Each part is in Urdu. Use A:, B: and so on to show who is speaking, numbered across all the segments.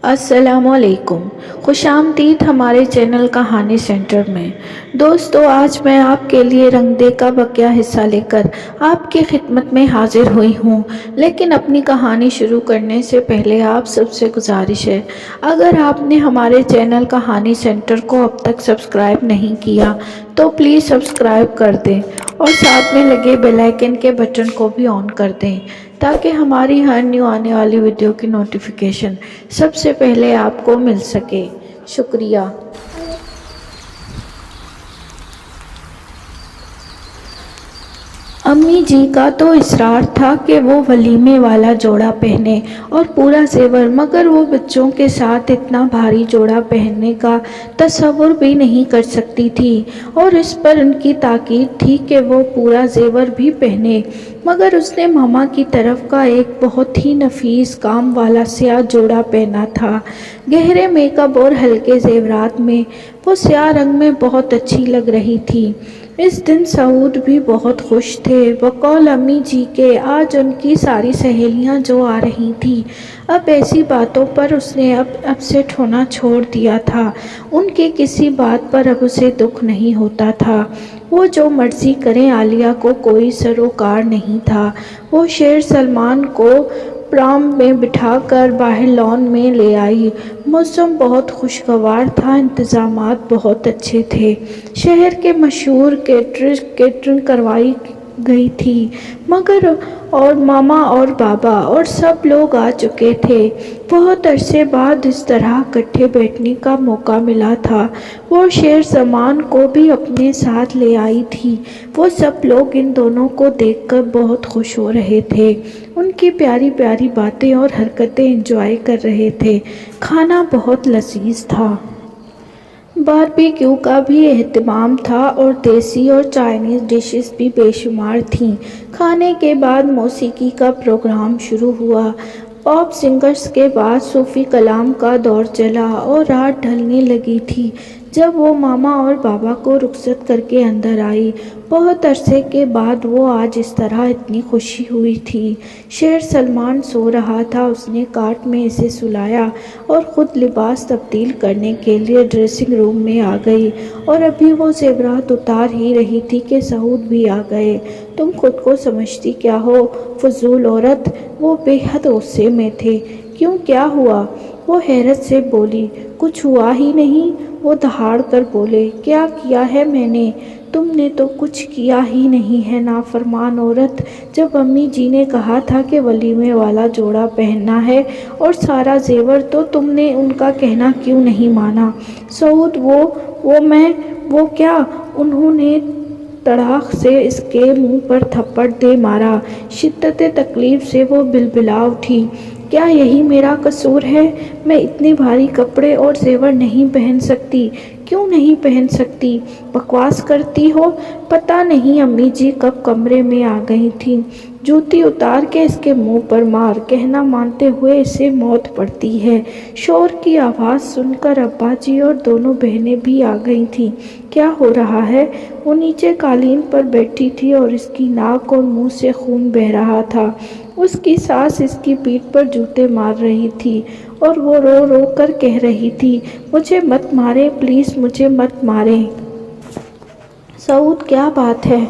A: السلام علیکم، خوش آمدید ہمارے چینل کہانی سینٹر میں۔ دوستو، آج میں آپ کے لیے رنگ دے کا بقیہ حصہ لے کر آپ کی خدمت میں حاضر ہوئی ہوں، لیکن اپنی کہانی شروع کرنے سے پہلے آپ سب سے گزارش ہے، اگر آپ نے ہمارے چینل کہانی سینٹر کو اب تک سبسکرائب نہیں کیا تو پلیز سبسکرائب کر دیں اور ساتھ میں لگے بیل آئیکن کے بٹن کو بھی آن کر دیں تاکہ ہماری ہر نیو آنے والی ویڈیو کی نوٹیفیکیشن سب سے پہلے آپ کو مل سکے۔ شکریہ۔ امی جی کا تو اصرار تھا کہ وہ ولیمے والا جوڑا پہنے اور پورا زیور، مگر وہ بچوں کے ساتھ اتنا بھاری جوڑا پہننے کا تصور بھی نہیں کر سکتی تھی اور اس پر ان کی تاکید تھی کہ وہ پورا زیور بھی پہنے، مگر اس نے ماما کی طرف کا ایک بہت ہی نفیس کام والا سیاہ جوڑا پہنا تھا۔ گہرے میک اپ اور ہلکے زیورات میں وہ سیاہ رنگ میں بہت اچھی لگ رہی تھی۔ اس دن سعود بھی بہت خوش تھے، بقول امی جی کے آج ان کی ساری سہیلیاں جو آ رہی تھیں۔ اب ایسی باتوں پر اس نے اب اپسیٹ ہونا چھوڑ دیا تھا، ان کی کسی بات پر اب اسے دکھ نہیں ہوتا تھا، وہ جو مرضی کریں عالیہ کو کوئی سروکار نہیں تھا۔ وہ شیر سلمان کو پرام میں بٹھا کر باہر لان میں لے آئی، موسم بہت خوشگوار تھا، انتظامات بہت اچھے تھے، شہر کے مشہور کیٹرنگ کروائی گئی تھی، مگر اور ماما اور بابا اور سب لوگ آ چکے تھے، بہت عرصے بعد اس طرح اکٹھے بیٹھنے کا موقع ملا تھا۔ وہ شیر سلمان کو بھی اپنے ساتھ لے آئی تھی، وہ سب لوگ ان دونوں کو دیکھ کر بہت خوش ہو رہے تھے، ان کی پیاری پیاری باتیں اور حرکتیں انجوائے کر رہے تھے، کھانا بہت لذیذ تھا۔ باربیکیو کا بھی اہتمام تھا اور دیسی اور چائنیز ڈشز بھی بے شمار تھیں۔ کھانے کے بعد موسیقی کا پروگرام شروع ہوا، پاپ سنگرز کے بعد صوفی کلام کا دور چلا اور رات ڈھلنے لگی تھی جب وہ ماما اور بابا کو رخصت کر کے اندر آئی۔ بہت عرصے کے بعد وہ آج اس طرح اتنی خوشی ہوئی تھی۔ شیر سلمان سو رہا تھا، اس نے کاٹ میں اسے سلایا اور خود لباس تبدیل کرنے کے لیے ڈریسنگ روم میں آ گئی اور ابھی وہ زیورات اتار ہی رہی تھی کہ سعود بھی آ گئے۔ تم خود کو سمجھتی کیا ہو فضول عورت! وہ بے حد غصے میں تھے۔ کیوں، کیا ہوا؟ وہ حیرت سے بولی۔ کچھ ہوا ہی نہیں، وہ دہاڑ کر بولے۔ کیا کیا ہے میں نے؟ تم نے تو کچھ کیا ہی نہیں ہے، نافرمان عورت! جب امی جی نے کہا تھا کہ ولیمے والا جوڑا پہننا ہے اور سارا زیور، تو تم نے ان کا کہنا کیوں نہیں مانا؟ سعود، وہ کیا؟ انہوں نے تڑاک سے اس کے منہ پر تھپڑ دے مارا۔ شدت تکلیف سے وہ بلبلا اٹھی۔ کیا یہی میرا قصور ہے؟ میں اتنے بھاری کپڑے اور زیور نہیں پہن سکتی۔ کیوں نہیں پہن سکتی؟ بکواس کرتی ہو؟ پتہ نہیں امی جی کب کمرے میں آ گئی تھیں، جوتی اتار کے اس کے منہ پر مار، کہنا مانتے ہوئے اسے موت پڑتی ہے۔ شور کی آواز سن کر ابا جی اور دونوں بہنیں بھی آ گئی تھیں۔ کیا ہو رہا ہے؟ وہ نیچے قالین پر بیٹھی تھی اور اس کی ناک اور منہ سے خون بہہ رہا تھا، اس کی ساس اس کی پیٹھ پر جوتے مار رہی تھی اور وہ رو رو کر کہہ رہی تھی، مجھے مت ماریں، پلیز مجھے مت ماریں۔ سعود، کیا بات ہے؟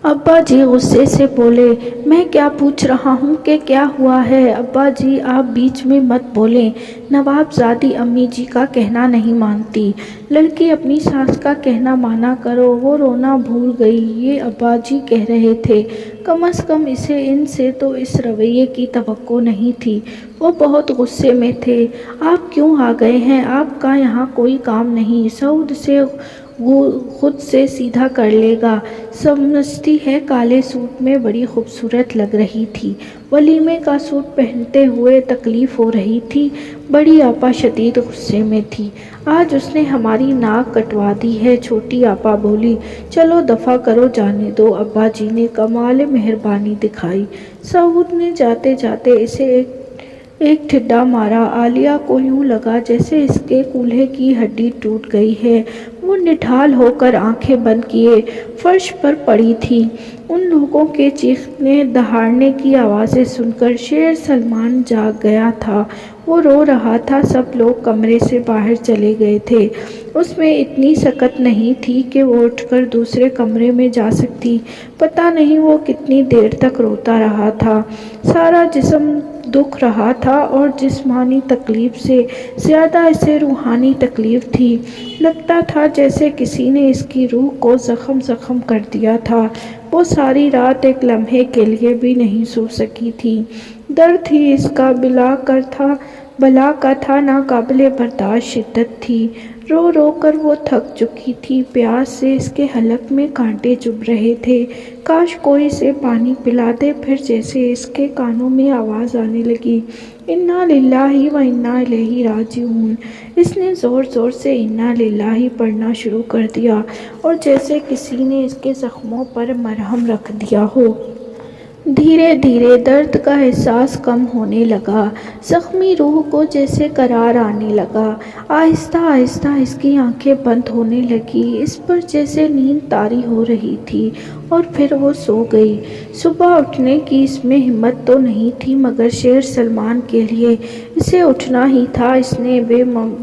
A: ابا جی غصے سے بولے۔ میں کیا پوچھ رہا ہوں کہ کیا ہوا ہے؟ ابا جی آپ بیچ میں مت بولیں، نواب زادی امی جی کا کہنا نہیں مانتی، لڑکی اپنی ساس کا کہنا مانا کرو۔ وہ رونا بھول گئی، یہ ابا جی کہہ رہے تھے، کم از کم اسے ان سے تو اس رویے کی توقع نہیں تھی۔ وہ بہت غصے میں تھے۔ آپ کیوں آ گئے ہیں؟ آپ کا یہاں کوئی کام نہیں، سعود سے خود سے سیدھا کر لے گا، سمجھتی ہے کالے سوٹ میں بڑی خوبصورت لگ رہی تھی، ولیمے کا سوٹ پہنتے ہوئے تکلیف ہو رہی تھی۔ بڑی آپا شدید غصے میں تھی، آج اس نے ہماری ناک کٹوا دی ہے، چھوٹی آپا بولی۔ چلو دفع کرو، جانے دو، ابا جی نے کمال مہربانی دکھائی۔ سعود نے جاتے جاتے اسے ایک ٹھڈا مارا، عالیہ کو یوں لگا جیسے اس کے کولہے کی ہڈی ٹوٹ گئی ہے، وہ نڈھال ہو کر آنکھیں بند کیے فرش پر پڑی تھی۔ ان لوگوں کے چیخنے دہاڑنے کی آوازیں سن کر شیر سلمان جاگ گیا تھا، وہ رو رہا تھا۔ سب لوگ کمرے سے باہر چلے گئے تھے۔ اس میں اتنی سکت نہیں تھی کہ وہ اٹھ کر دوسرے کمرے میں جا سکتی۔ پتہ نہیں وہ کتنی دیر تک روتا رہا تھا۔ سارا جسم دکھ رہا تھا اور جسمانی تکلیف سے زیادہ اسے روحانی تکلیف تھی۔ لگتا تھا جیسے کسی نے اس کی روح کو زخم زخم کر دیا تھا۔ وہ ساری رات ایک لمحے کے لیے بھی نہیں سو سکی تھی۔ درد ہی اس کا بلا کا تھا، ناقابل برداشت شدت تھی۔ رو رو کر وہ تھک چکی تھی۔ پیاس سے اس کے حلق میں کانٹے چبھ رہے تھے۔ کاش کوئی اسے پانی پلا دے۔ پھر جیسے اس کے کانوں میں آواز آنے لگی، انا للہ و انا الیہ راجعون۔ اس نے زور زور سے انا للہ پڑھنا شروع کر دیا اور جیسے کسی نے اس کے زخموں پر مرہم رکھ دیا ہو۔ دھیرے دھیرے درد کا احساس کم ہونے لگا۔ زخمی روح کو جیسے قرار آنے لگا۔ آہستہ آہستہ اس کی آنکھیں بند ہونے لگیں۔ اس پر جیسے نیند طاری ہو رہی تھی اور پھر وہ سو گئی۔ صبح اٹھنے کی اس میں ہمت تو نہیں تھی، مگر شیر سلمان کے لیے اسے اٹھنا ہی تھا۔ اس نے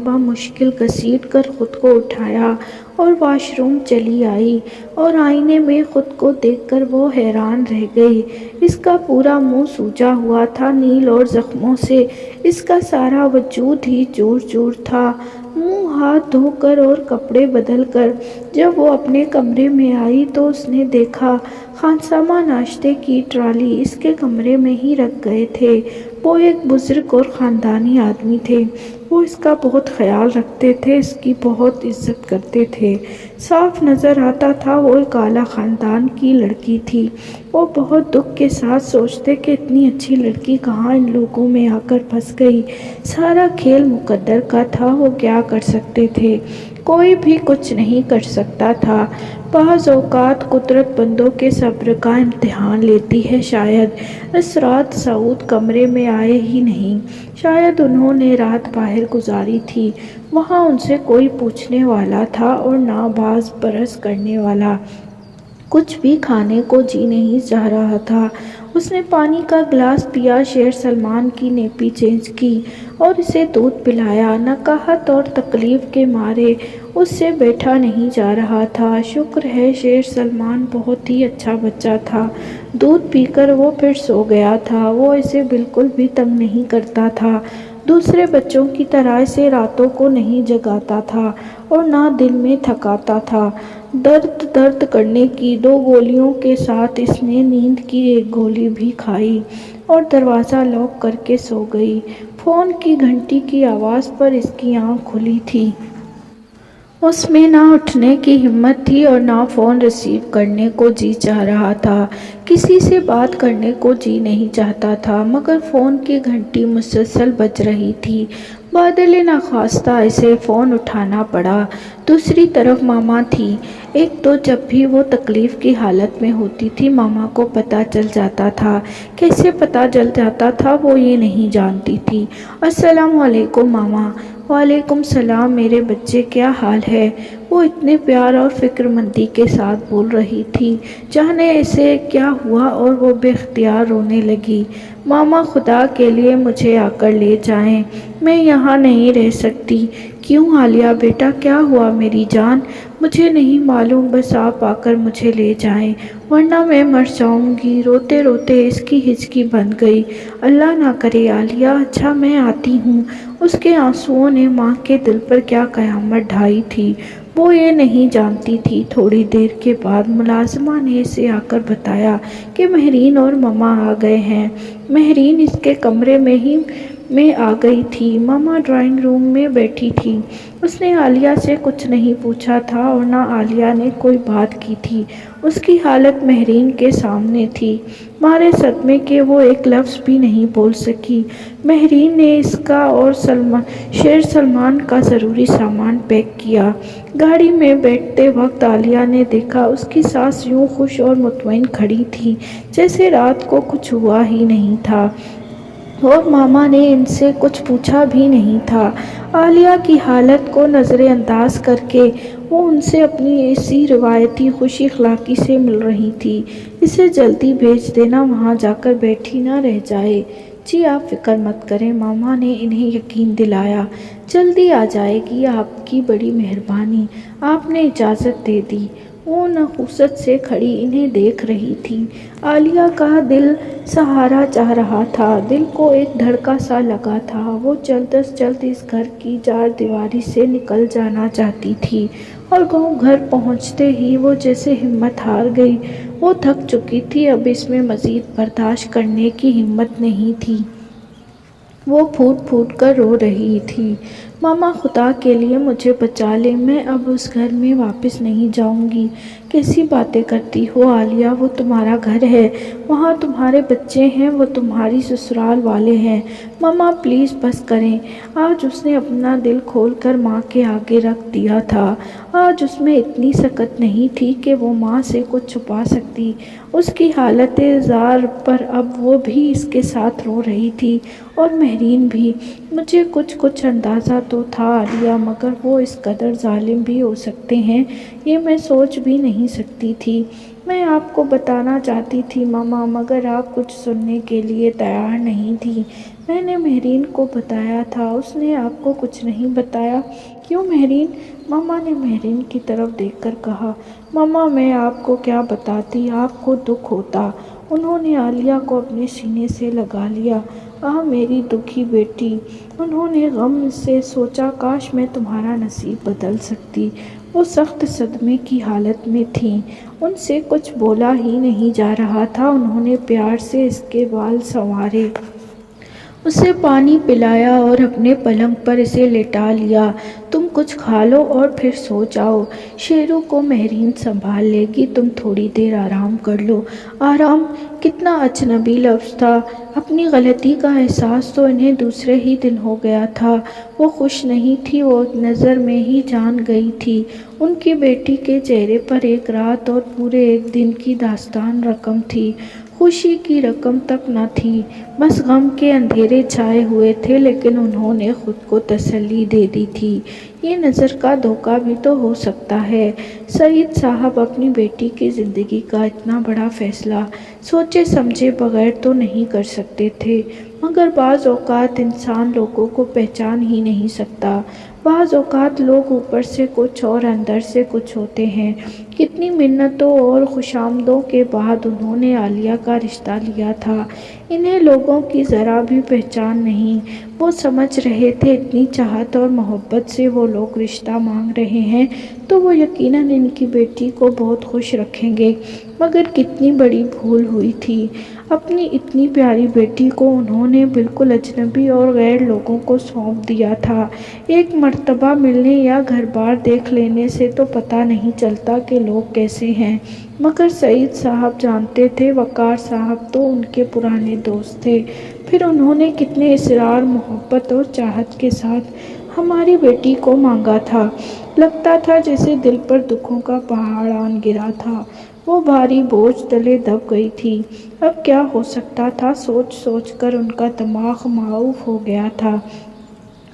A: بمشکل گھسیٹ کر خود کو اٹھایا اور واش روم چلی آئی اور آئینے میں خود کو دیکھ کر وہ حیران رہ گئی۔ اس کا پورا منہ سوجا ہوا تھا، نیل اور زخموں سے اس کا سارا وجود ہی چور چور تھا۔ منہ ہاتھ دھو کر اور کپڑے بدل کر جب وہ اپنے کمرے میں آئی تو اس نے دیکھا خانسامہ ناشتے کی ٹرالی اس کے کمرے میں ہی رکھ گئے تھے۔ وہ ایک بزرگ اور خاندانی آدمی تھے۔ وہ اس کا بہت خیال رکھتے تھے، اس کی بہت عزت کرتے تھے۔ صاف نظر آتا تھا وہ ایک اعلیٰ خاندان کی لڑکی تھی۔ وہ بہت دکھ کے ساتھ سوچتے کہ اتنی اچھی لڑکی کہاں ان لوگوں میں آ کر پھنس گئی۔ سارا کھیل مقدر کا تھا، وہ کیا کر سکتے تھے؟ کوئی بھی کچھ نہیں کر سکتا تھا۔ بعض اوقات قدرت بندوں کے صبر کا امتحان لیتی ہے۔ شاید اس رات سعود کمرے میں آئے ہی نہیں۔ شاید انہوں نے رات باہر گزاری تھی۔ وہاں ان سے کوئی پوچھنے والا تھا اور نہ باز پرس کرنے والا۔ کچھ بھی کھانے کو جی نہیں چاہ رہا تھا۔ اس نے پانی کا گلاس پیا، شیر سلمان کی نیپی چینج کی اور اسے دودھ پلایا۔ نکاہت اور تکلیف کے مارے اس سے بیٹھا نہیں جا رہا تھا۔ شکر ہے شیر سلمان بہت ہی اچھا بچہ تھا۔ دودھ پی کر وہ پھر سو گیا تھا۔ وہ اسے بالکل بھی تنگ نہیں کرتا تھا۔ دوسرے بچوں کی طرح اسے راتوں کو نہیں جگاتا تھا اور نہ دن میں تھکاتا تھا۔ درد کرنے کی 2 گولیوں کے ساتھ اس نے نیند کی 1 گولی بھی کھائی اور دروازہ لاک کر کے سو گئی۔ فون کی گھنٹی کی آواز پر اس کی آنکھ کھلی تھی۔ اس میں نہ اٹھنے کی ہمت تھی اور نہ فون ریسیو کرنے کو جی چاہ رہا تھا۔ کسی سے بات کرنے کو جی نہیں چاہتا تھا، مگر فون کی گھنٹی مسلسل بج رہی تھی۔ بادل ناخواستہ اسے فون اٹھانا پڑا۔ دوسری طرف ماما تھی۔ ایک تو جب بھی وہ تکلیف کی حالت میں ہوتی تھی ماما کو پتہ چل جاتا تھا۔ کیسے پتہ چل جاتا تھا وہ یہ نہیں جانتی تھی۔ السلام علیکم ماما۔ وعلیکم السلام میرے بچے، کیا حال ہے؟ وہ اتنے پیار اور فکر مندی کے ساتھ بول رہی تھی جانے اسے کیا ہوا اور وہ بے اختیار رونے لگی۔ ماما خدا کے لیے مجھے آ کر لے جائیں، میں یہاں نہیں رہ سکتی۔ کیوں عالیہ بیٹا کیا ہوا میری جان؟ مجھے نہیں معلوم، بس آپ آ کر مجھے لے جائیں ورنہ میں مر جاؤں گی۔ روتے روتے اس کی ہچکی بند گئی۔ اللہ نہ کرے عالیہ، اچھا میں آتی ہوں۔ اس کے آنسوؤں نے ماں کے دل پر کیا قیامت ڈھائی تھی وہ یہ نہیں جانتی تھی۔ تھوڑی دیر کے بعد ملازمہ نے اسے آ کر بتایا کہ مہرین اور ماما آ گئے ہیں۔ مہرین اس کے کمرے میں آ گئی تھی۔ ماما ڈرائنگ روم میں بیٹھی تھی۔ اس نے عالیہ سے کچھ نہیں پوچھا تھا اور نہ عالیہ نے کوئی بات کی تھی۔ اس کی حالت مہرین کے سامنے تھی، مارے صدمے کے وہ ایک لفظ بھی نہیں بول سکی۔ مہرین نے اس کا اور شیر سلمان کا ضروری سامان پیک کیا۔ گاڑی میں بیٹھتے وقت عالیہ نے دیکھا اس کی ساس یوں خوش اور مطمئن کھڑی تھی جیسے رات کو کچھ ہوا ہی نہیں تھا اور ماما نے ان سے کچھ پوچھا بھی نہیں تھا۔ عالیہ کی حالت کو نظر انداز کر کے وہ ان سے اپنی اسی روایتی خوش اخلاقی سے مل رہی تھی۔ اسے جلدی بھیج دینا، وہاں جا کر بیٹھی نہ رہ جائے۔ جی آپ فکر مت کریں، ماما نے انہیں یقین دلایا۔ جلدی آ جائے گی، آپ کی بڑی مہربانی، آپ نے اجازت دے دی۔ وہ نخوست سے کھڑی انہیں دیکھ رہی تھی۔ عالیہ کا دل سہارا چاہ رہا تھا، دل کو ایک دھڑکا سا لگا تھا۔ وہ جلد از جلد اس گھر کی چار دیواری سے نکل جانا چاہتی تھی، اور گاؤں گھر پہنچتے ہی وہ جیسے ہمت ہار گئی۔ وہ تھک چکی تھی، اب اس میں مزید برداشت کرنے کی ہمت نہیں تھی۔ وہ پھوٹ پھوٹ کر رو رہی تھی، ماما خدا کے لیے مجھے بچا لیں، میں اب اس گھر میں واپس نہیں جاؤں گی۔ کیسی باتیں کرتی ہو عالیہ، وہ تمہارا گھر ہے، وہاں تمہارے بچے ہیں، وہ تمہاری سسرال والے ہیں۔ ماما پلیز بس کریں۔ آج اس نے اپنا دل کھول کر ماں کے آگے رکھ دیا تھا۔ آج اس میں اتنی سکت نہیں تھی کہ وہ ماں سے کچھ چھپا سکتی۔ اس کی حالت زار پر اب وہ بھی اس کے ساتھ رو رہی تھی، اور مہرین بھی۔ مجھے کچھ اندازہ تو تھا عالیہ، مگر وہ اس قدر ظالم بھی ہو سکتے ہیں، یہ میں سوچ بھی نہیں سکتی تھی۔ میں آپ کو بتانا چاہتی تھی ماما، مگر آپ کچھ سننے کے لیے تیار نہیں تھی۔ میں نے مہرین کو بتایا تھا، اس نے آپ کو کچھ نہیں بتایا؟ کیوں مہرین؟ ماما نے مہرین کی طرف دیکھ کر کہا۔ ماما میں آپ کو کیا بتاتی، آپ کو دکھ ہوتا۔ انہوں نے عالیہ کو اپنے سینے سے لگا لیا۔ آہ میری دکھی بیٹی، انہوں نے غم سے سوچا کاش میں تمہارا نصیب بدل سکتی۔ وہ سخت صدمے کی حالت میں تھیں، ان سے کچھ بولا ہی نہیں جا رہا تھا۔ انہوں نے پیار سے اس کے بال سنوارے، اسے پانی پلایا اور اپنے پلنگ پر اسے لٹا لیا۔ تم کچھ کھا لو اور پھر سو جاؤ، شیرو کو مہرین سنبھال لے گی، تم تھوڑی دیر آرام کر لو۔ آرام؟ کتنا اجنبی لفظ تھا۔ اپنی غلطی کا احساس تو انہیں دوسرے ہی دن ہو گیا تھا۔ وہ خوش نہیں تھی، وہ ایک نظر میں ہی جان گئی تھی۔ ان کی بیٹی کے چہرے پر ایک رات اور پورے ایک دن کی داستان رقم تھی، خوشی کی رقم تک نہ تھی، بس غم کے اندھیرے چھائے ہوئے تھے۔ لیکن انہوں نے خود کو تسلی دے دی تھی، یہ نظر کا دھوکہ بھی تو ہو سکتا ہے۔ سعید صاحب اپنی بیٹی کی زندگی کا اتنا بڑا فیصلہ سوچے سمجھے بغیر تو نہیں کر سکتے تھے، مگر بعض اوقات انسان لوگوں کو پہچان ہی نہیں سکتا۔ بعض اوقات لوگ اوپر سے کچھ اور اندر سے کچھ ہوتے ہیں۔ کتنی منتوں اور خوشامدوں کے بعد انہوں نے عالیہ کا رشتہ لیا تھا۔ انہیں لوگوں کی ذرا بھی پہچان نہیں۔ وہ سمجھ رہے تھے اتنی چاہت اور محبت سے وہ لوگ رشتہ مانگ رہے ہیں تو وہ یقیناً ان کی بیٹی کو بہت خوش رکھیں گے، مگر کتنی بڑی بھول ہوئی تھی۔ اپنی اتنی پیاری بیٹی کو انہوں نے بالکل اجنبی اور غیر لوگوں کو سونپ دیا تھا۔ ایک مرتبہ ملنے یا گھر بار دیکھ لینے سے تو پتہ نہیں چلتا کہ لوگ کیسے ہیں، مگر سعید صاحب جانتے تھے۔ وقار صاحب تو ان کے پرانے دوست تھے، پھر انہوں نے کتنے اصرار، محبت اور چاہت کے ساتھ ہماری بیٹی کو مانگا تھا۔ لگتا تھا جیسے دل پر دکھوں کا پہاڑ آن گرا تھا، وہ بھاری بوجھ تلے دب گئی تھی۔ اب کیا ہو سکتا تھا، سوچ سوچ کر ان کا دماغ معیوب ہو گیا تھا۔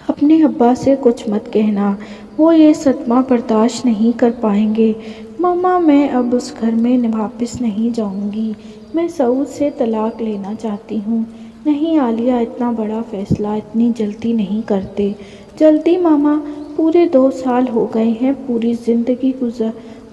A: اپنے ابا سے کچھ مت کہنا، وہ یہ صدمہ برداشت نہیں کر پائیں گے۔ ماما میں اب اس گھر میں واپس نہیں جاؤں گی، میں سعود سے طلاق لینا چاہتی ہوں۔ نہیں عالیہ، اتنا بڑا فیصلہ اتنی جلدی نہیں کرتے۔ جلدی ماما؟ پورے 2 سال ہو گئے ہیں، پوری زندگی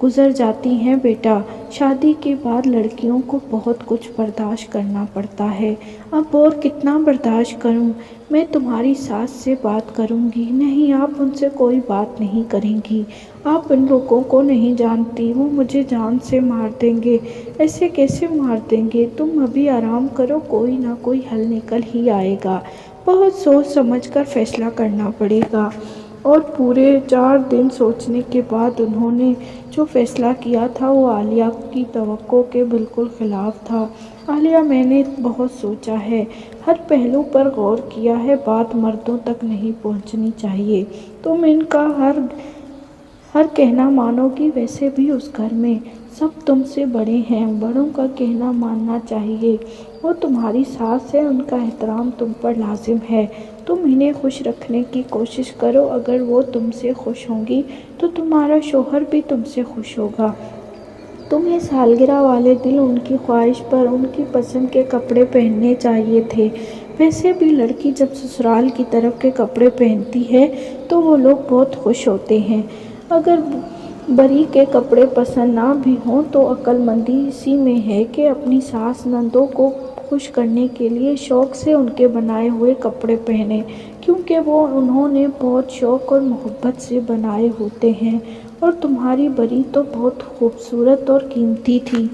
A: گزر جاتی ہے بیٹا۔ شادی کے بعد لڑکیوں کو بہت کچھ برداشت کرنا پڑتا ہے، اب اور کتنا برداشت کروں؟ میں تمہاری ساس سے بات کروں گی۔ نہیں، آپ ان سے کوئی بات نہیں کریں گی، آپ ان لوگوں کو نہیں جانتی، وہ مجھے جان سے مار دیں گے۔ ایسے کیسے مار دیں گے؟ تم ابھی آرام کرو، کوئی نہ کوئی حل نکل ہی آئے گا، بہت سوچ سمجھ کر فیصلہ کرنا پڑے گا۔ اور پورے 4 دن سوچنے کے بعد انہوں نے جو فیصلہ کیا تھا وہ عالیہ کی توقع کے بالکل خلاف تھا۔ عالیہ، میں نے بہت سوچا ہے، ہر پہلو پر غور کیا ہے، بات مردوں تک نہیں پہنچنی چاہیے۔ تم ان کا ہر کہنا مانو گی، ویسے بھی اس گھر میں سب تم سے بڑے ہیں، بڑوں کا کہنا ماننا چاہیے۔ وہ تمہاری ساس ہے، ان کا احترام تم پر لازم ہے۔ تم انہیں خوش رکھنے کی کوشش کرو، اگر وہ تم سے خوش ہوں گی تو تمہارا شوہر بھی تم سے خوش ہوگا۔ تمہیں سالگرہ والے دن ان کی خواہش پر ان کی پسند کے کپڑے پہننے چاہیے تھے۔ ویسے بھی لڑکی جب سسرال کی طرف کے کپڑے پہنتی ہے تو وہ لوگ بہت خوش ہوتے ہیں۔ اگر بری کے کپڑے پسند نہ بھی ہوں تو عقل مندی اسی میں ہے کہ اپنی ساس نندوں کو خوش کرنے کے لیے شوق سے ان کے بنائے ہوئے کپڑے پہنیں، کیونکہ وہ انہوں نے بہت شوق اور محبت سے بنائے ہوتے ہیں۔ اور تمہاری بری تو بہت خوبصورت اور قیمتی تھی۔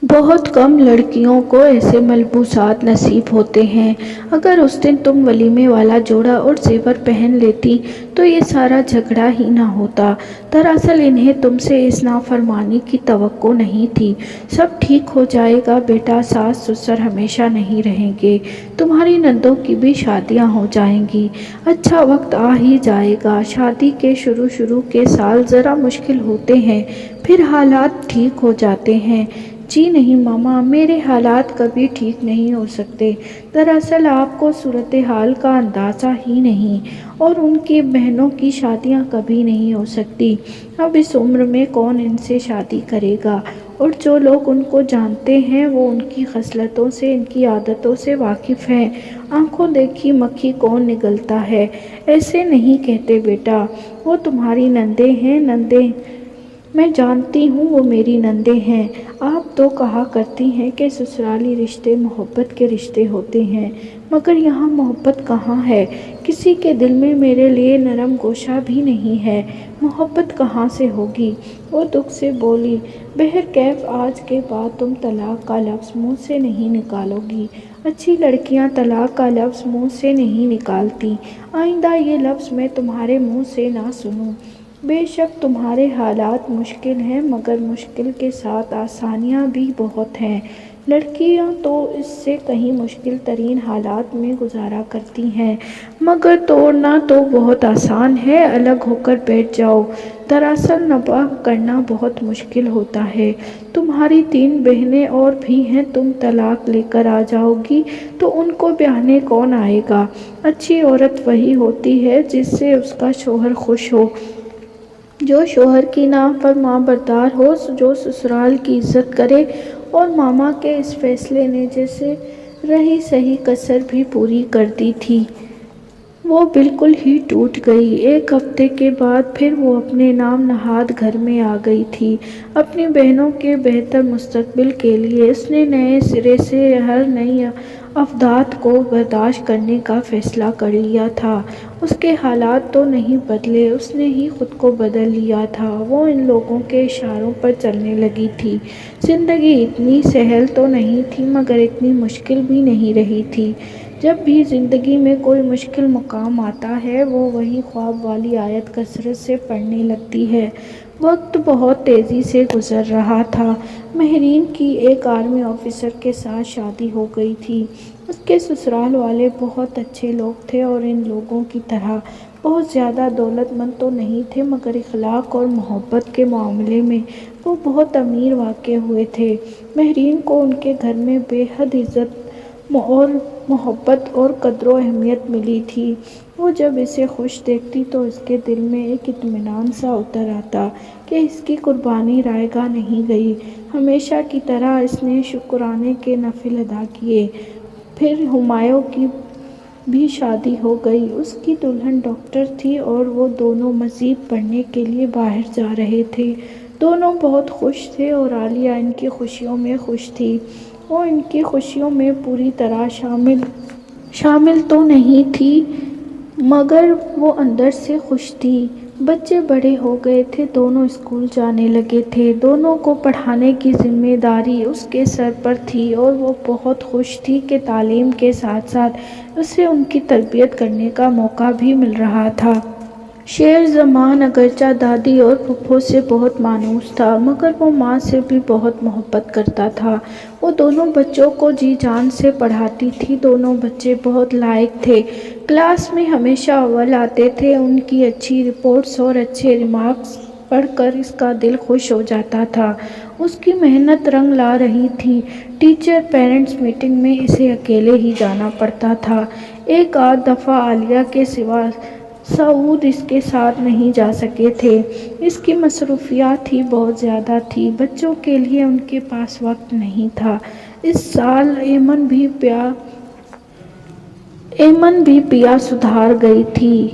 A: بہت کم لڑکیوں کو ایسے ملبوسات نصیب ہوتے ہیں۔ اگر اس دن تم ولیمے والا جوڑا اور زیور پہن لیتی تو یہ سارا جھگڑا ہی نہ ہوتا۔ دراصل انہیں تم سے اس نافرمانی کی توقع نہیں تھی۔ سب ٹھیک ہو جائے گا بیٹا، ساس سسر ہمیشہ نہیں رہیں گے، تمہاری نندوں کی بھی شادیاں ہو جائیں گی، اچھا وقت آ ہی جائے گا۔ شادی کے شروع کے سال ذرا مشکل ہوتے ہیں، پھر حالات ٹھیک ہو جاتے ہیں۔ جی نہیں ماما، میرے حالات کبھی ٹھیک نہیں ہو سکتے۔ دراصل آپ کو صورتحال کا اندازہ ہی نہیں، اور ان کی بہنوں کی شادیاں کبھی نہیں ہو سکتی۔ اب اس عمر میں کون ان سے شادی کرے گا؟ اور جو لوگ ان کو جانتے ہیں وہ ان کی خصلتوں سے، ان کی عادتوں سے واقف ہیں۔ آنکھوں دیکھی مکھی کون نگلتا ہے، ایسے نہیں کہتے بیٹا۔ وہ تمہاری نندیں ہیں، نندیں میں جانتی ہوں وہ میری نندیں ہیں۔ آپ تو کہا کرتی ہیں کہ سسرالی رشتے محبت کے رشتے ہوتے ہیں، مگر یہاں محبت کہاں ہے؟ کسی کے دل میں میرے لیے نرم گوشہ بھی نہیں ہے، محبت کہاں سے ہوگی؟ وہ دکھ سے بولی۔ بہرکیف آج کے بعد تم طلاق کا لفظ منہ سے نہیں نکالو گی۔ اچھی لڑکیاں طلاق کا لفظ منہ سے نہیں نکالتی، آئندہ یہ لفظ میں تمہارے منہ سے نہ سنوں۔ بے شک تمہارے حالات مشکل ہیں، مگر مشکل کے ساتھ آسانیاں بھی بہت ہیں۔ لڑکیاں تو اس سے کہیں مشکل ترین حالات میں گزارا کرتی ہیں، مگر توڑنا تو بہت آسان ہے، الگ ہو کر بیٹھ جاؤ۔ دراصل نباہ کرنا بہت مشکل ہوتا ہے۔ تمہاری 3 بہنیں اور بھی ہیں، تم طلاق لے کر آ جاؤ گی تو ان کو بیاہنے کون آئے گا؟ اچھی عورت وہی ہوتی ہے جس سے اس کا شوہر خوش ہو، جو شوہر کی نافرمان بردار ہو، جو سسرال کی عزت کرے۔ اور ماما کے اس فیصلے نے جیسے رہی سہی کسر بھی پوری کر دی تھی، وہ بالکل ہی ٹوٹ گئی۔ 1 ہفتے کے بعد پھر وہ اپنے نام نہاد گھر میں آ گئی تھی۔ اپنی بہنوں کے بہتر مستقبل کے لیے اس نے نئے سرے سے ہر نئی افات کو برداشت کرنے کا فیصلہ کر لیا تھا۔ اس کے حالات تو نہیں بدلے، اس نے ہی خود کو بدل لیا تھا۔ وہ ان لوگوں کے اشاروں پر چلنے لگی تھی۔ زندگی اتنی سہل تو نہیں تھی، مگر اتنی مشکل بھی نہیں رہی تھی۔ جب بھی زندگی میں کوئی مشکل مقام آتا ہے، وہ وہی خواب والی آیت کثرت سے پڑھنے لگتی ہے۔ وقت بہت تیزی سے گزر رہا تھا۔ مہرین کی ایک آرمی آفیسر کے ساتھ شادی ہو گئی تھی۔ اس کے سسرال والے بہت اچھے لوگ تھے اور ان لوگوں کی طرح بہت زیادہ دولت مند تو نہیں تھے، مگر اخلاق اور محبت کے معاملے میں وہ بہت امیر واقع ہوئے تھے۔ مہرین کو ان کے گھر میں بے حد عزت اور محبت اور قدر و اہمیت ملی تھی۔ وہ جب اسے خوش دیکھتی تو اس کے دل میں ایک اطمینان سا اتر آتا کہ اس کی قربانی رائے گاہ نہیں گئی۔ ہمیشہ کی طرح اس نے شکرانے کے نفل ادا کیے۔ پھر ہمایوں کی بھی شادی ہو گئی۔ اس کی دلہن ڈاکٹر تھی اور وہ دونوں مزید پڑھنے کے لیے باہر جا رہے تھے۔ دونوں بہت خوش تھے اور عالیہ ان کی خوشیوں میں خوش تھی۔ وہ ان کی خوشیوں میں پوری طرح شامل تو نہیں تھی، مگر وہ اندر سے خوش تھی۔ بچے بڑے ہو گئے تھے، دونوں اسکول جانے لگے تھے، دونوں کو پڑھانے کی ذمہ داری اس کے سر پر تھی اور وہ بہت خوش تھی کہ تعلیم کے ساتھ ساتھ اسے ان کی تربیت کرنے کا موقع بھی مل رہا تھا۔ شیر زمان اگرچہ دادی اور پھپھو سے بہت مانوس تھا، مگر وہ ماں سے بھی بہت محبت کرتا تھا۔ وہ دونوں بچوں کو جی جان سے پڑھاتی تھی۔ دونوں بچے بہت لائق تھے، کلاس میں ہمیشہ اول آتے تھے۔ ان کی اچھی رپورٹس اور اچھے ریمارکس پڑھ کر اس کا دل خوش ہو جاتا تھا۔ اس کی محنت رنگ لا رہی تھی۔ ٹیچر پیرنٹس میٹنگ میں اسے اکیلے ہی جانا پڑتا تھا، ایک آدھ دفعہ عالیہ کے سوا سعود اس کے ساتھ نہیں جا سکے تھے۔ اس کی مصروفیات ہی بہت زیادہ تھیں، بچوں کے لیے ان کے پاس وقت نہیں تھا۔ اس سال ایمن بھی ایمن بھی پیا سدھار گئی تھی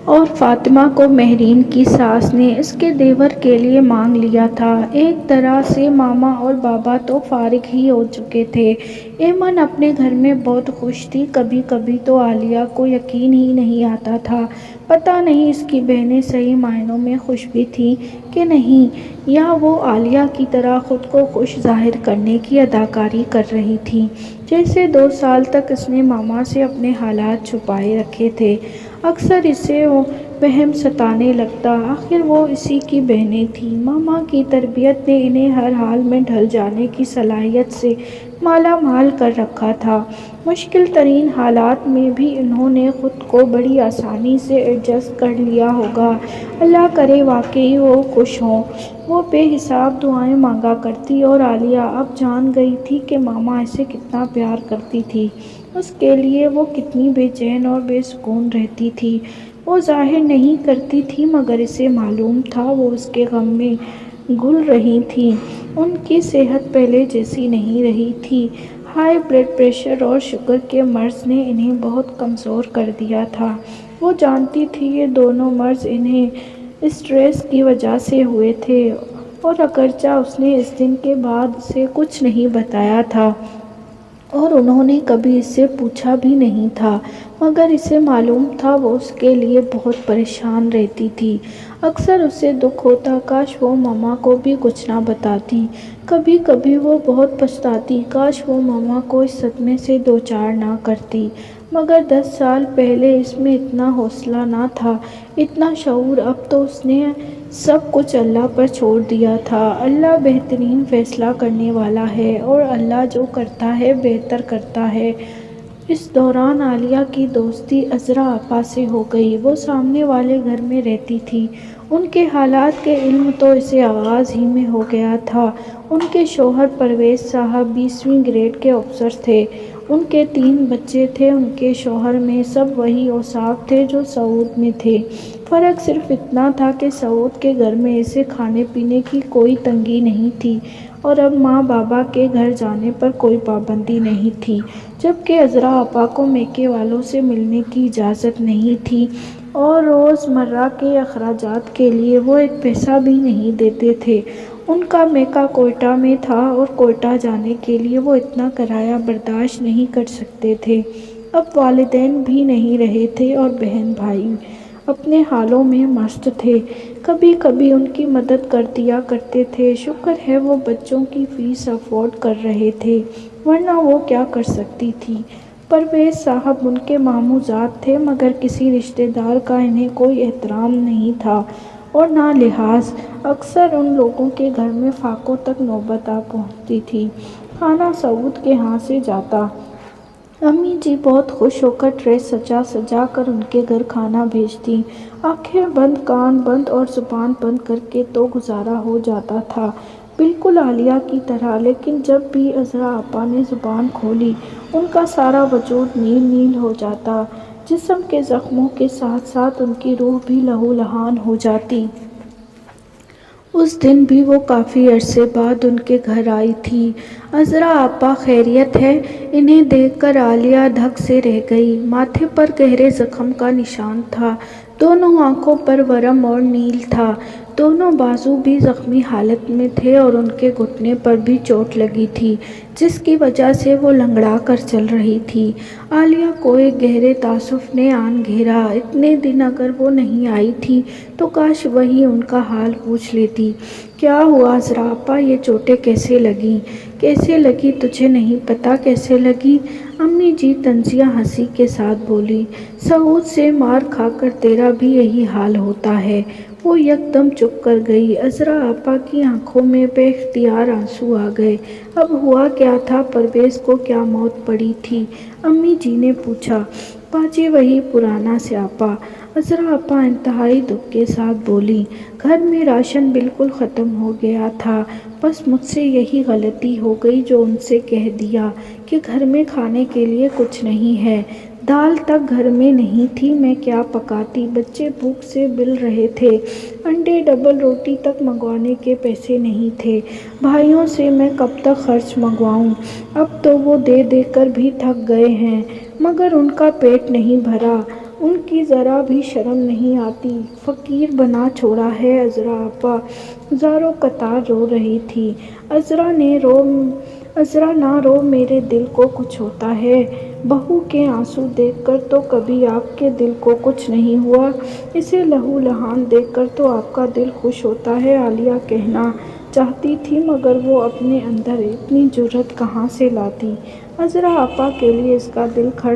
A: اور فاطمہ کو مہرین کی ساس نے اس کے دیور کے لیے مانگ لیا تھا۔ ایک طرح سے ماما اور بابا تو فارغ ہی ہو چکے تھے۔ ایمن اپنے گھر میں بہت خوش تھی۔ کبھی کبھی تو عالیہ کو یقین ہی نہیں آتا تھا، پتہ نہیں اس کی بہنیں صحیح معنوں میں خوش بھی تھیں کہ نہیں، یا وہ عالیہ کی طرح خود کو خوش ظاہر کرنے کی اداکاری کر رہی تھیں، جیسے 2 سال تک اس نے ماما سے اپنے حالات چھپائے رکھے تھے۔ اکثر اسے وہم ستانے لگتا، آخر وہ اسی کی بہنیں تھیں۔ ماما کی تربیت نے انہیں ہر حال میں ڈھل جانے کی صلاحیت سے مالا مال کر رکھا تھا۔ مشکل ترین حالات میں بھی انہوں نے خود کو بڑی آسانی سے ایڈجسٹ کر لیا ہوگا۔ اللہ کرے واقعی وہ خوش ہوں۔ وہ بے حساب دعائیں مانگا کرتی اور عالیہ اب جان گئی تھی کہ ماما اسے کتنا پیار کرتی تھی، اس کے لیے وہ کتنی بے چین اور بے سکون رہتی تھی۔ وہ ظاہر نہیں کرتی تھی مگر اسے معلوم تھا وہ اس کے غم میں گھل رہی تھیں۔ ان کی صحت پہلے جیسی نہیں رہی تھی۔ ہائی بلڈ پریشر اور شوگر کے مرض نے انہیں بہت کمزور کر دیا تھا۔ وہ جانتی تھی یہ دونوں مرض انہیں اسٹریس کی وجہ سے ہوئے تھے، اور اگرچہ اس نے اس دن کے بعد اسے کچھ نہیں بتایا تھا اور انہوں نے کبھی اس سے پوچھا بھی نہیں تھا، مگر اسے معلوم تھا وہ اس کے لیے بہت پریشان رہتی تھی۔ اکثر اسے دکھ ہوتا کاش وہ ماما کو بھی کچھ نہ بتاتی۔ کبھی کبھی وہ بہت پچھتاتی کاش وہ ماما کو اس صدمے سے دوچار نہ کرتی، مگر 10 سال پہلے اس میں اتنا حوصلہ نہ تھا، اتنا شعور۔ اب تو اس نے سب کچھ اللہ پر چھوڑ دیا تھا۔ اللہ بہترین فیصلہ کرنے والا ہے اور اللہ جو کرتا ہے بہتر کرتا ہے۔ اس دوران عالیہ کی دوستی عذرا آپا سے ہو گئی۔ وہ سامنے والے گھر میں رہتی تھی۔ ان کے حالات کے علم تو اسے آغاز ہی میں ہو گیا تھا۔ ان کے شوہر پرویز صاحب 20ویں گریڈ کے افسر تھے۔ ان کے 3 بچے تھے۔ ان کے شوہر میں سب وہی اوصاف تھے جو سعود میں تھے۔ فرق صرف اتنا تھا کہ سعود کے گھر میں اسے کھانے پینے کی کوئی تنگی نہیں تھی اور اب ماں بابا کے گھر جانے پر کوئی پابندی نہیں تھی، جبکہ عذرا آپا کو میکے والوں سے ملنے کی اجازت نہیں تھی اور روز مرہ کے اخراجات کے لیے وہ ایک پیسہ بھی نہیں دیتے تھے۔ ان کا میکہ کوئٹہ میں تھا اور کوئٹہ جانے کے لیے وہ اتنا کرایہ برداشت نہیں کر سکتے تھے۔ اب والدین بھی نہیں رہے تھے اور بہن بھائی اپنے حالوں میں مست تھے، کبھی کبھی ان کی مدد کر دیا کرتے تھے۔ شکر ہے وہ بچوں کی فیس افورڈ کر رہے تھے، ورنہ وہ کیا کر سکتی تھی۔ پرویز صاحب ان کے ماموں زاد تھے، مگر کسی رشتہ دار کا انہیں کوئی احترام نہیں تھا اور نہ لحاظ۔ اکثر ان لوگوں کے گھر میں فاقوں تک نوبت آ پہنچتی تھی۔ کھانا سعود کے ہاں سے جاتا۔ امی جی بہت خوش ہو کر ٹرے سجا سجا کر ان کے گھر کھانا بھیجتیں۔ آنکھیں بند، کان بند اور زبان بند کر کے تو گزارا ہو جاتا تھا، بالکل عالیہ کی طرح۔ لیکن جب بھی عذرا آپا نے زبان کھولی ان کا سارا وجود نیل نیل ہو جاتا، جسم کے زخموں کے ساتھ ساتھ ان کی روح بھی لہو لہان ہو جاتی۔ اس دن بھی وہ کافی عرصے بعد ان کے گھر آئی تھی۔ عذرا آپا خیریت ہے؟ انہیں دیکھ کر عالیہ دھک سے رہ گئی۔ ماتھے پر گہرے زخم کا نشان تھا، دونوں آنکھوں پر ورم اور نیل تھا، دونوں بازو بھی زخمی حالت میں تھے اور ان کے گھٹنے پر بھی چوٹ لگی تھی جس کی وجہ سے وہ لنگڑا کر چل رہی تھی۔ عالیہ کو ایک گہرے تاسف نے آن گھیرا۔ اتنے دن اگر وہ نہیں آئی تھی تو کاش وہی ان کا حال پوچھ لیتی۔ کیا ہوا عذرا آپا، یہ چوٹیں کیسے لگیں؟ کیسے لگی تجھے نہیں پتہ کیسے لگی؟ امی جی طنزیہ ہنسی کے ساتھ بولی، سعود سے مار کھا کر تیرا بھی یہی حال ہوتا ہے۔ وہ یکدم چپ کر گئی۔ عذرا آپا کی آنکھوں میں بے اختیار آنسو آ گئے۔ اب ہوا کیا تھا؟ پرویز کو کیا موت پڑی تھی؟ امی جی نے پوچھا۔ باجی وہی پرانا سیاپا، عذرا آپا انتہائی دکھ کے ساتھ بولی۔ گھر میں راشن بالکل ختم ہو گیا تھا، بس مجھ سے یہی غلطی ہو گئی جو ان سے کہہ دیا کہ گھر میں کھانے کے لیے کچھ نہیں ہے۔ دال تک گھر میں نہیں تھی، میں کیا پکاتی؟ بچے بھوک سے بل رہے تھے، انڈے ڈبل روٹی تک منگوانے کے پیسے نہیں تھے۔ بھائیوں سے میں کب تک خرچ منگواؤں؟ اب تو وہ دے دے کر بھی تھک گئے ہیں، مگر ان کا پیٹ نہیں بھرا، ان کی ذرا بھی شرم نہیں آتی۔ فقیر بنا چھوڑا ہے عذرا آپا، زاروں قطار رو رہی تھی۔ عذرا نہ رو، میرے دل کو کچھ ہوتا ہے۔ بہو کے آنسو دیکھ کر تو کبھی آپ کے دل کو کچھ نہیں ہوا، اسے لہو لہان دیکھ کر تو آپ کا دل خوش ہوتا ہے، عالیہ کہنا چاہتی تھی، مگر وہ اپنے اندر اتنی جرأت کہاں سے لاتی؟ عذرا آپا کے لیے اس کا دل کڑ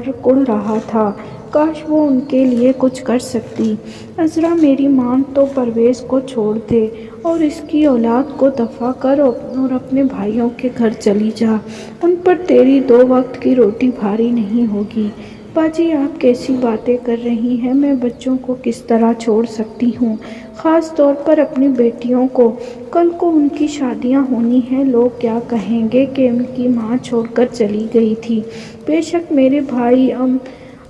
A: رہا تھا، کاش وہ ان کے لیے کچھ کر سکتی۔ عذرا میری مان تو پرویز کو چھوڑ دے اور اس کی اولاد کو دفع کر اور اپنے بھائیوں کے گھر چلی جا، ان پر تیری 2 وقت کی روٹی بھاری نہیں ہوگی۔ باجی آپ کیسی باتیں کر رہی ہیں، میں بچوں کو کس طرح چھوڑ سکتی ہوں، خاص طور پر اپنی بیٹیوں کو؟ کل کو ان کی شادیاں ہونی ہیں، لوگ کیا کہیں گے کہ ان کی ماں چھوڑ کر چلی گئی تھی؟ بے شک میرے بھائی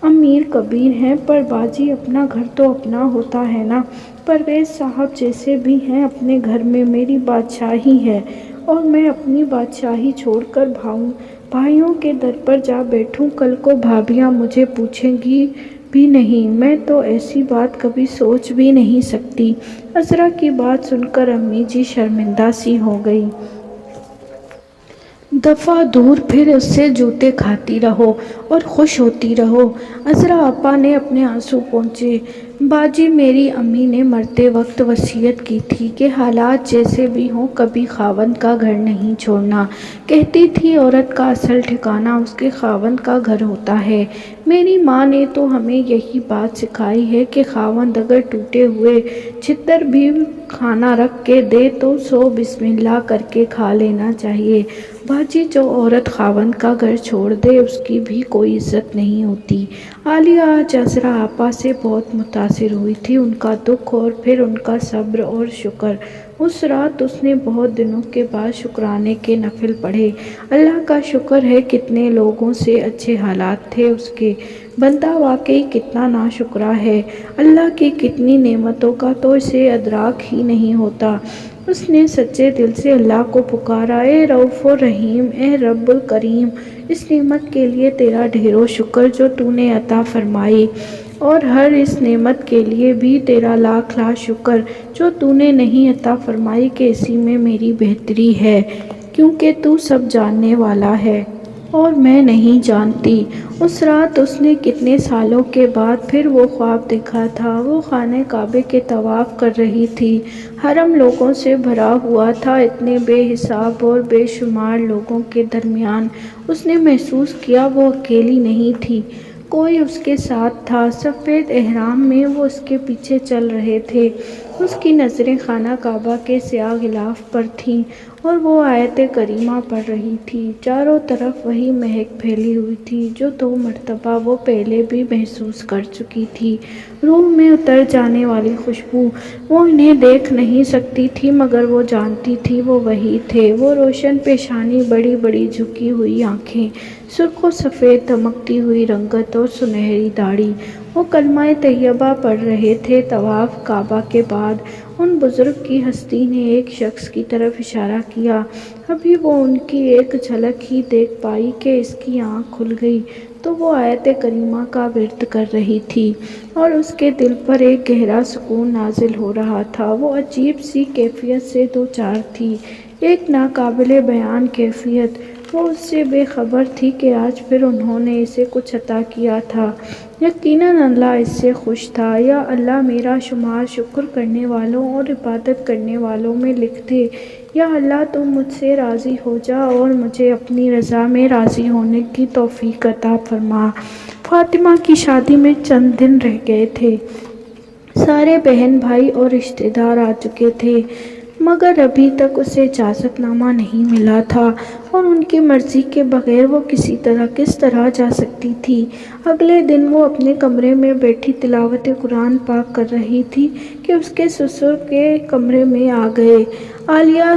A: امیر کبیر ہیں، پر باجی اپنا گھر تو اپنا ہوتا ہے نا؟ پرویز صاحب جیسے بھی ہیں اپنے گھر میں میری بادشاہی ہے، اور میں اپنی بادشاہی چھوڑ کر بھائیوں کے در پر جا بیٹھوں، کل کو بھابیاں مجھے پوچھیں گی بھی نہیں، میں تو ایسی بات کبھی سوچ بھی نہیں سکتی۔ عذرا کی بات سن کر امی جی شرمندہ سی ہو گئی۔ دفعہ دور، پھر اس سے جوتے کھاتی رہو اور خوش ہوتی رہو۔ عذرا آپا نے اپنے آنسو پونچھے۔ باجی میری امی نے مرتے وقت وصیت کی تھی کہ حالات جیسے بھی ہوں کبھی خاوند کا گھر نہیں چھوڑنا، کہتی تھی عورت کا اصل ٹھکانہ اس کے خاوند کا گھر ہوتا ہے۔ میری ماں نے تو ہمیں یہی بات سکھائی ہے کہ خاوند اگر ٹوٹے ہوئے چھتر بھی کھانا رکھ کے دے تو 100 بسم اللہ کر کے کھا لینا چاہیے۔ باجی جو عورت خاوند کا گھر چھوڑ دے اس کی بھی کوئی عزت نہیں ہوتی۔ عالیہ آج عذرا آپا سے بہت متاثر ہوئی تھی، ان کا دکھ اور پھر ان کا صبر اور شکر۔ اس رات اس نے بہت دنوں کے بعد شکرانے کے نفل پڑھے۔ اللہ کا شکر ہے کتنے لوگوں سے اچھے حالات تھے اس کے، بندہ واقعی کتنا ناشکرا ہے، اللہ کی کتنی نعمتوں کا تو اسے ادراک ہی نہیں ہوتا۔ اس نے سچے دل سے اللہ کو پکارا، اے رؤوف الرحیم، اے رب الکریم، اس نعمت کے لیے تیرا ڈھیروں شکر جو تو نے عطا فرمائی، اور ہر اس نعمت کے لیے بھی تیرا لاکھ لاکھ شکر جو تو نے نہیں عطا فرمائی کہ اسی میں میری بہتری ہے، کیونکہ تو سب جاننے والا ہے اور میں نہیں جانتی۔ اس رات اس نے کتنے سالوں کے بعد پھر وہ خواب دیکھا تھا، وہ خانہ کعبہ کے طواف کر رہی تھی، حرم لوگوں سے بھرا ہوا تھا، اتنے بے حساب اور بے شمار لوگوں کے درمیان اس نے محسوس کیا وہ اکیلی نہیں تھی، کوئی اس کے ساتھ تھا، سفید احرام میں وہ اس کے پیچھے چل رہے تھے۔ اس کی نظریں خانہ کعبہ کے سیاہ غلاف پر تھیں اور وہ آیت کریمہ پڑھ رہی تھی، چاروں طرف وہی مہک پھیلی ہوئی تھی جو 2 مرتبہ وہ پہلے بھی محسوس کر چکی تھی، روح میں اتر جانے والی خوشبو۔ وہ انہیں دیکھ نہیں سکتی تھی مگر وہ جانتی تھی وہ وہی تھے، وہ روشن پیشانی، بڑی بڑی جھکی ہوئی آنکھیں، سرخ و سفید دمکتی ہوئی رنگت اور سنہری داڑھی۔ وہ کلمہ طیبہ پڑھ رہے تھے۔ طواف کعبہ کے بعد ان بزرگ کی ہستی نے ایک شخص کی طرف اشارہ کیا، ابھی وہ ان کی ایک جھلک ہی دیکھ پائی کہ اس کی آنکھ کھل گئی تو وہ آیت کریمہ کا ورد کر رہی تھی اور اس کے دل پر ایک گہرا سکون نازل ہو رہا تھا، وہ عجیب سی کیفیت سے دوچار تھی، ایک ناقابل بیان کیفیت۔ وہ اس سے بے خبر تھی کہ آج پھر انہوں نے اسے کچھ عطا کیا تھا، یقیناً اللہ اس سے خوش تھا۔ یا اللہ میرا شمار شکر کرنے والوں اور عبادت کرنے والوں میں لکھ دے، یا اللہ تو مجھ سے راضی ہو جا اور مجھے اپنی رضا میں راضی ہونے کی توفیق عطا فرما۔ فاطمہ کی شادی میں چند دن رہ گئے تھے، سارے بہن بھائی اور رشتہ دار آ چکے تھے، مگر ابھی تک اسے اجازت نامہ نہیں ملا تھا اور ان کی مرضی کے بغیر وہ کس طرح جا سکتی تھی۔ اگلے دن وہ اپنے کمرے میں بیٹھی تلاوت قرآن پاک کر رہی تھی کہ اس کے سسر کے کمرے میں آ گئے۔ عالیہ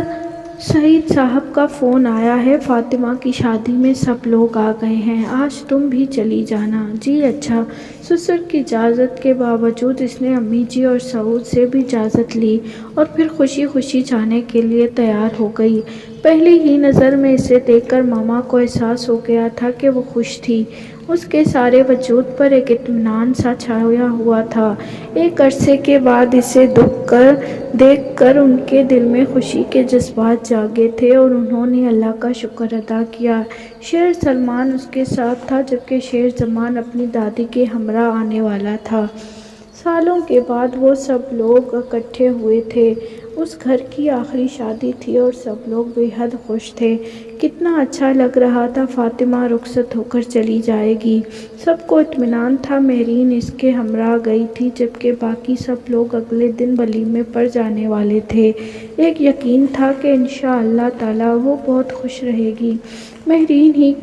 A: سعید صاحب کا فون آیا ہے، فاطمہ کی شادی میں سب لوگ آ گئے ہیں، آج تم بھی چلی جانا۔ جی اچھا۔ سسر کی اجازت کے باوجود اس نے امی جی اور سعود سے بھی اجازت لی اور پھر خوشی خوشی جانے کے لیے تیار ہو گئی۔ پہلی ہی نظر میں اسے دیکھ کر ماما کو احساس ہو گیا تھا کہ وہ خوش تھی۔ اس کے سارے وجود پر ایک اطمینان سا چھایا ہوا تھا۔ ایک عرصے کے بعد اسے دیکھ کر ان کے دل میں خوشی کے جذبات جاگے تھے اور انہوں نے اللہ کا شکر ادا کیا۔ شیر سلمان اس کے ساتھ تھا جبکہ شیر زمان اپنی دادی کے ہمراہ آنے والا تھا۔ سالوں کے بعد وہ سب لوگ اکٹھے ہوئے تھے۔ اس گھر کی آخری شادی تھی اور سب لوگ بے حد خوش تھے۔ کتنا اچھا لگ رہا تھا، فاطمہ رخصت ہو کر چلی جائے گی۔ سب کو اطمینان تھا، مہرین اس کے ہمراہ گئی تھی جبکہ باقی سب لوگ اگلے دن ولیمے پر جانے والے تھے۔ ایک یقین تھا کہ انشاءاللہ تعالی وہ بہت خوش رہے گی، مہرین ہی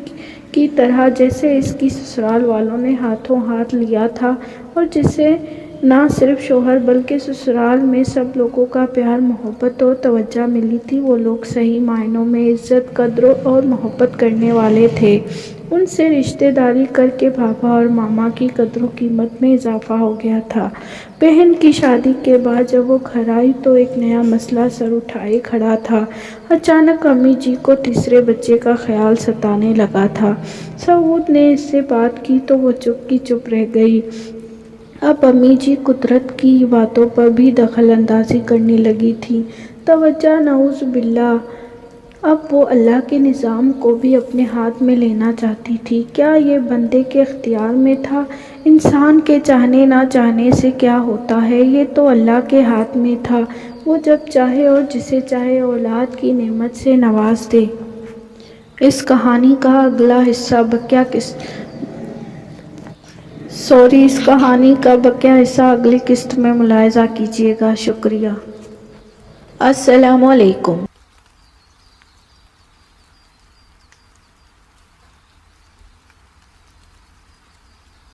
A: کی طرح جیسے اس کی سسرال والوں نے ہاتھوں ہاتھ لیا تھا اور جسے نہ صرف شوہر بلکہ سسرال میں سب لوگوں کا پیار محبت اور توجہ ملی تھی۔ وہ لوگ صحیح معنوں میں عزت، قدر اور محبت کرنے والے تھے۔ ان سے رشتہ داری کر کے بابا اور ماما کی قدر و قیمت میں اضافہ ہو گیا تھا۔ بہن کی شادی کے بعد جب وہ گھر آئی تو ایک نیا مسئلہ سر اٹھائے کھڑا تھا۔ اچانک امی جی کو تیسرے بچے کا خیال ستانے لگا تھا۔ سعود نے اس سے بات کی تو وہ چپ کی چپ رہ گئی۔ اب امی جی قدرت کی باتوں پر بھی دخل اندازی کرنے لگی تھی۔ توجہ نعوذ باللہ، اب وہ اللہ کے نظام کو بھی اپنے ہاتھ میں لینا چاہتی تھی۔ کیا یہ بندے کے اختیار میں تھا؟ انسان کے چاہنے نہ چاہنے سے کیا ہوتا ہے، یہ تو اللہ کے ہاتھ میں تھا۔ وہ جب چاہے اور جسے چاہے اولاد کی نعمت سے نواز دے۔ اس کہانی کا اگلا حصہ اگلی قسط میں ملاحظہ کیجیے گا۔ شکریہ۔ السلام علیکم۔